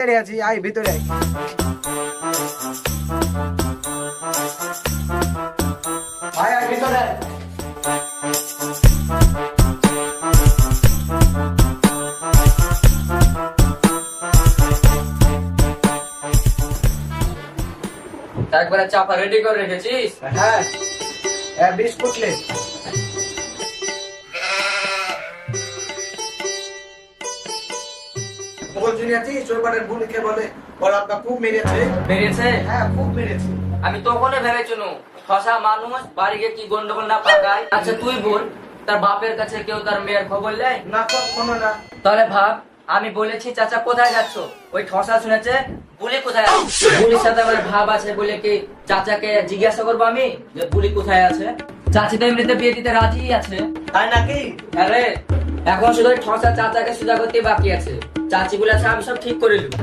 আছি, আয় ভিতরে আয়। আয় আয় ভিতরে আয়। একবারে চাপা রেডি করে রেখেছিস? হ্যাঁ, বিস্কুট লে। বলছি আছিস ওই পাটের বুড়িকে বলে ওর আপনার খুব মেরেছে। বেরিয়েছে? হ্যাঁ, খুব মেরেছে। আমি তখনই ভেবেছিল শশা মানুষ বাড়ি গিয়ে কি গন্ডগোল না পাকায়। আচ্ছা তুই বল, তার বাপের কাছে কেউ তার মেয়ের খবর নেয়? না তো কোনো না। তাহলে ভাব, আমি বলেছি চাচা কোথায় যাচ্ছ, ওই ঠসা শুনেছে বুলি কোথায় আছে। বুলির সাথে আমার ভাব আছে বলে কি চাচাকে জিজ্ঞাসা করবো আমি যে বুলি কোথায় আছে? চাচি তো এমনিতে বিয়ে দিতে রাজি আছে। তাই নাকি? আরে এখন শুধু ওই ঠসা চাচাকে সুজা করতে বাকি আছে। চাচি বলেছে আমি সব ঠিক করে দেবো।